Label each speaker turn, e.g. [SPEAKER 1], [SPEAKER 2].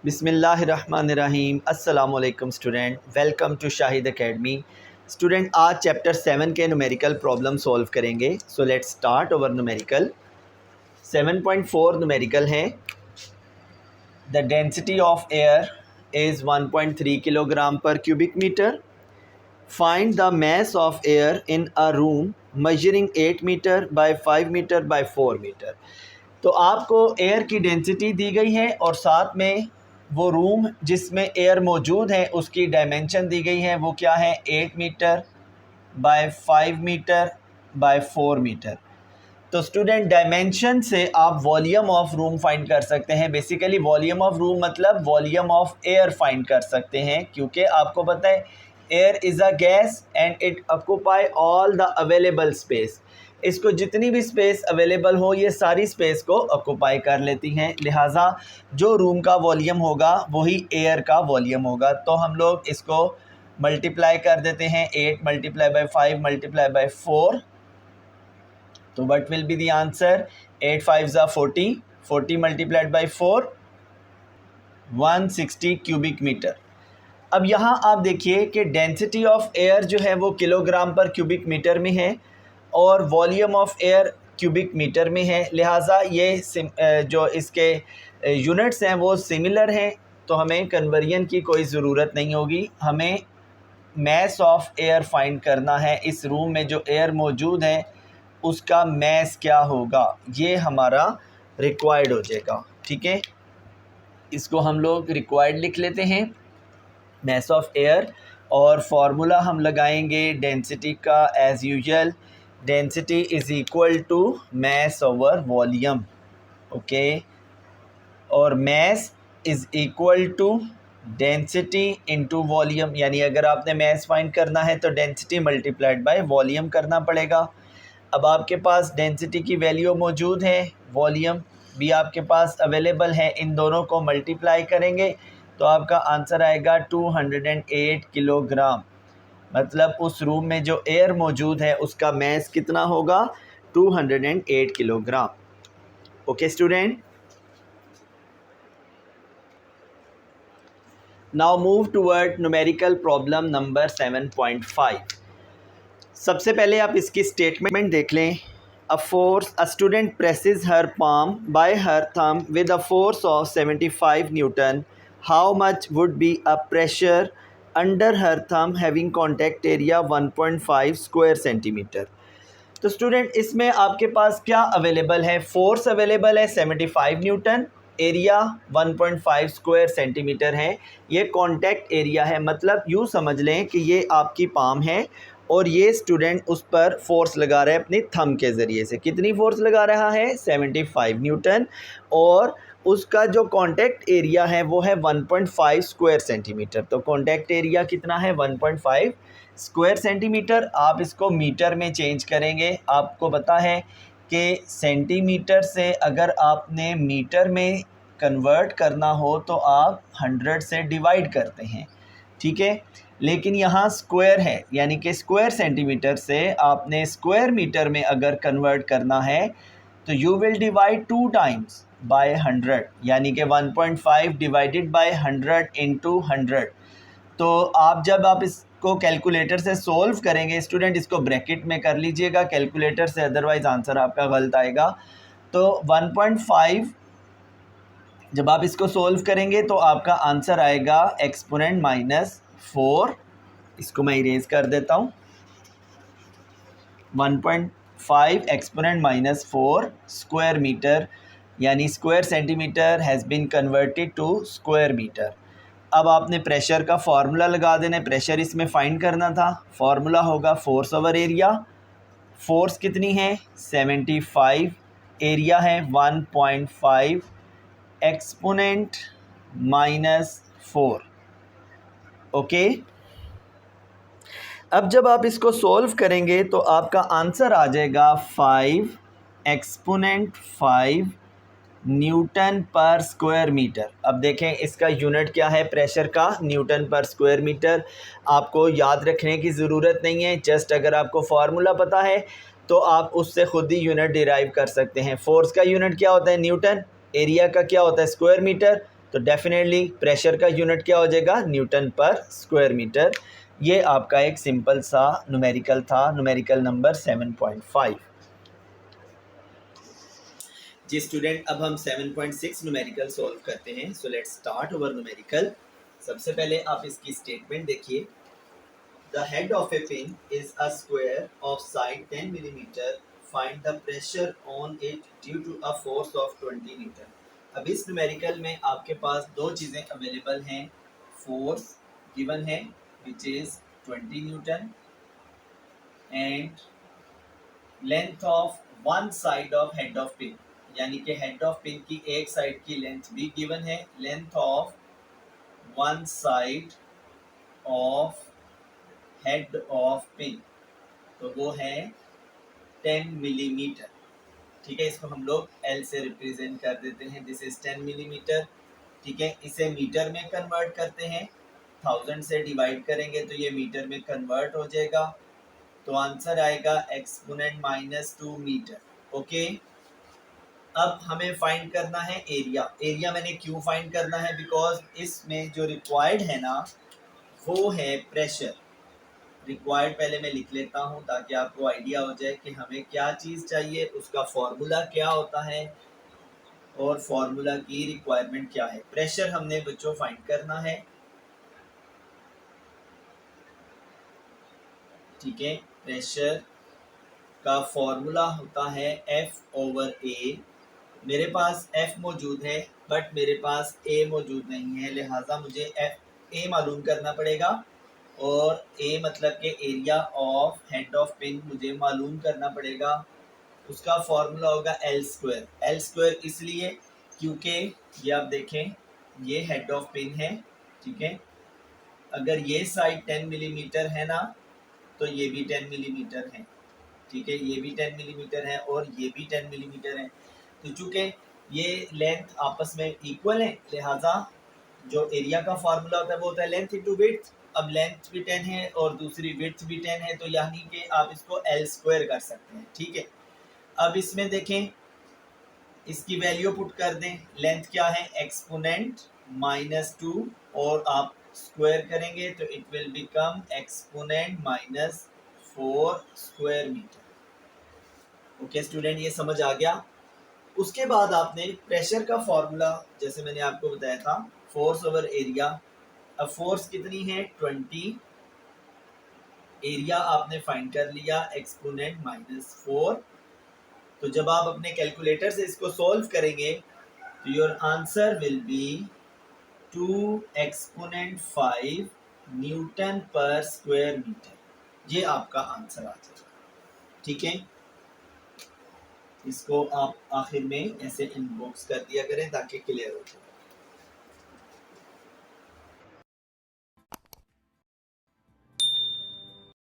[SPEAKER 1] बिस्मिल्लाहिर्रहमानिर्रहीम। अस्सलामुअलैकुम student, welcome to Shahid academy. Student, आज चैप्टर 7 के न्यूमेरिकल प्रॉब्लम सॉल्व करेंगे। So let's start over numerical. 7.4 numerical है। The density of air is 1.3 kilogram per cubic metre. Find the mass of air in a room measuring 8 metre by 5 metre by 4 metre. तो आपको air की density दी गई है और साथ में वो रूम जिसमें एयर मौजूद है उसकी डायमेंशन दी गई है। वो क्या है? 8 metre by 5 metre by 4 metre. तो स्टूडेंट, डायमेंशन से आप वॉल्यूम ऑफ रूम फाइंड कर सकते हैं। बेसिकली वॉल्यूम ऑफ रूम मतलब वॉल्यूम ऑफ एयर फाइंड कर सकते हैं, क्योंकि आपको पता है air is a gas and it occupy all the available space. इसको जितनी भी स्पेस अवेलेबल हो ये सारी स्पेस को ऑक्यूपाई कर लेती हैं। लिहाजा जो रूम का वॉल्यूम होगा वही एयर का वॉल्यूम होगा। तो हम लोग इसको मल्टीप्लाई कर देते हैं। 8 मल्टीप्लाई बाय 5 मल्टीप्लाई बाय 4। तो what will be the answer? 8 5 ज़ा 40, 40 मल्टीप्लाइड बाय 4, 160 क्यूबिक मीटर। अब यहाँ आप देखिए कि डेंसिटी ऑफ एयर जो है वो किलोग्राम पर क्यूबिक मीटर में है और volume of air cubic metre में है। लिहाजा ये जो इसके यूनिट्स हैं वो सिमिलर हैं, तो हमें कन्वर्जन की कोई ज़रूरत नहीं होगी। हमें मैस ऑफ एयर फाइंड करना है। इस रूम में जो एयर मौजूद है उसका मैस क्या होगा, ये हमारा रिक्वायर्ड हो जाएगा। ठीक है, इसको हम लोग रिक्वायर्ड लिख लेते हैं, मैस ऑफ एयर। और फार्मूला हम लगाएंगे डेंसिटी का as usual. Density is equal to mass over volume. Okay, और mass is equal to density into volume. यानी अगर आपने मैस फाइंड करना है तो डेंसिटी मल्टीप्लाइड बाय वॉल्यूम करना पड़ेगा। अब आपके पास डेंसिटी की वैल्यू मौजूद है, वॉल्यूम भी आपके पास अवेलेबल है। इन दोनों को मल्टीप्लाई करेंगे तो आपका आंसर आएगा 208 किलोग्राम। मतलब उस रूम में जो एयर मौजूद है उसका मैस कितना होगा? 208 kilogram. Okay student, now move toward numerical problem number 7.5। सबसे पहले आप इसकी स्टेटमेंट देख लें। A student presses her palm bye her thumb with a force of 75 Newton. How much would be a pressure under her thumb having contact area 1.5 square centimetre. तो student, इसमें आपके पास क्या अवेलेबल है? फोर्स अवेलेबल है 75 Newton, area 1.5 square centimetre है। ये contact area है, मतलब यूँ समझ लें कि ये आपकी पाम है और ये स्टूडेंट उस पर फोर्स लगा रहा है अपनी थंब के ज़रिए से। कितनी फोर्स लगा रहा है? 75 न्यूटन। और उसका जो कॉन्टैक्ट एरिया है वो है 1.5 स्क्वायर सेंटीमीटर। तो कॉन्टैक्ट एरिया कितना है? 1.5 स्क्वायर सेंटीमीटर। आप इसको मीटर में चेंज करेंगे। आपको पता है कि सेंटीमीटर से अगर आपने मीटर में कन्वर्ट करना हो तो आप 100 से डिवाइड करते हैं। ठीक है, लेकिन यहाँ स्क्वायर है, यानी कि स्क्वायर सेंटीमीटर से आपने स्क्वायर मीटर में अगर कन्वर्ट करना है तो you will divide 2 times bye 100, यानी कि 1.5 डिवाइडेड बाय 100 इंटू 100। तो जब आप इसको कैलकुलेटर से सोल्व करेंगे, स्टूडेंट इसको ब्रैकेट में कर लीजिएगा कैलकुलेटर से, अदरवाइज़ आंसर आपका गलत आएगा। तो 1.5 जब आप इसको सोल्व करेंगे तो आपका आंसर आएगा एक्सपोनेंट -4। इसको मैं इरेज कर देता हूँ। 1.5 एक्सपोनेंट -4 स्क्वायर मीटर, यानी square centimetre has been converted to square metre. अब आपने प्रेशर का फार्मूला लगा देना है। प्रेशर इसमें फाइंड करना था। फार्मूला होगा फोर्स ओवर एरिया। फोर्स कितनी है? 75, एरिया है 1.5 एक्सपोनेंट -4। ओके, अब जब आप इसको सॉल्व करेंगे तो आपका आंसर आ जाएगा 5 एक्सपोनेंट 5 न्यूटन पर स्क्वायर मीटर। अब देखें इसका यूनिट क्या है प्रेशर का? न्यूटन पर स्क्वायर मीटर। आपको याद रखने की ज़रूरत नहीं है, जस्ट अगर आपको फार्मूला पता है तो आप उससे खुद ही यूनिट डिराइव कर सकते हैं। फोर्स का यूनिट क्या होता है? न्यूटन। एरिया का क्या होता है? Square metre. तो डेफिनेटली प्रेशर का यूनिट क्या हो जाएगा, न्यूटन पर स्क्वायर मीटर। ये आपका एक सिंपल सा न्यूमेरिकल था, न्यूमेरिकल नंबर 7.5। जी स्टूडेंट, अब हम 7.6 न्यूमेरिकल सॉल्व करते हैं। So let's start our numerical. सबसे पहले आप इसकी स्टेटमेंट देखिए। The head of a pin is a square of side 10 millimetre, find the pressure on it due to a force of 20 newton. अब इस न्यूमेरिकल में आपके पास दो चीज़ें अवेलेबल हैं। फोर्स गिवन है which is 20 Newton and length of one side of head of pin, यानी कि हेड ऑफ पिन की एक साइड की लेंथ भी गिवन है। Length of one side of head of pin तो वो है 10 मिलीमीटर। ठीक है, इसको हम लोग L से रिप्रेजेंट कर देते हैं। This is 10 millimetre. ठीक है, इसे मीटर में कन्वर्ट करते हैं। 1000 से डिवाइड करेंगे तो ये मीटर में कन्वर्ट हो जाएगा। तो आंसर आएगा एक्सपोनेंट -2 मीटर। ओके, अब हमें फाइंड करना है एरिया। एरिया मैंने क्यों फाइंड करना है, बिकॉज इसमें जो रिक्वायर्ड है ना वो है प्रेशर। रिक्वायर्ड पहले मैं लिख लेता हूँ ताकि आपको आइडिया हो जाए कि हमें क्या चीज़ चाहिए, उसका फॉर्मूला क्या होता है और फॉर्मूला की रिक्वायरमेंट क्या है। प्रेशर हमने बच्चों फाइंड करना है। ठीक है, प्रेशर का फॉर्मूला होता है F/A। मेरे पास F मौजूद है बट मेरे पास A मौजूद नहीं है, लिहाजा मुझे A मालूम करना पड़ेगा और A मतलब के area of head of pin मुझे मालूम करना पड़ेगा। उसका फॉर्मूला होगा L स्क्वायर। L स्क्वायर इसलिए क्योंकि ये आप देखें, ये हेड ऑफ पिन है। ठीक है, अगर ये साइड 10 मिलीमीटर है ना तो ये भी 10 मिलीमीटर है। ठीक है, ये भी 10 मिलीमीटर है और ये भी 10 मिलीमीटर है। तो चूंकि ये लेंथ आपस में इक्वल है, लिहाजा जो एरिया का फार्मूला होता है वो होता है लेंथ इंटू विड्थ। अब लेंथ भी 10 है और दूसरी विड्थ भी 10 है, तो यानी कि आप इसको L स्क्वायर कर सकते हैं। ठीक है, अब इसमें देखें, इसकी वैल्यू पुट कर दें। लेंथ क्या है, एक्सपोनेंट -2 और आप स्क्वायर करेंगे तो it will become exponent -4 square metre. Okay student, ये समझ आ गया। उसके बाद आपने प्रेशर का फॉर्मूला जैसे मैंने आपको बताया था, फोर्स ओवर एरिया। अब फोर्स कितनी है 20, एरिया आपने फाइंड कर लिया एक्सपोनेंट -4। तो जब आप अपने कैलकुलेटर से इसको सॉल्व करेंगे तो your answer will be 2 exponent 5 Newton पर स्क्वायर मीटर। ये आपका आंसर आ जाएगा। ठीक है, इसको आप आखिर में ऐसे इनबॉक्स कर दिया करें ताकि क्लियर हो जाए।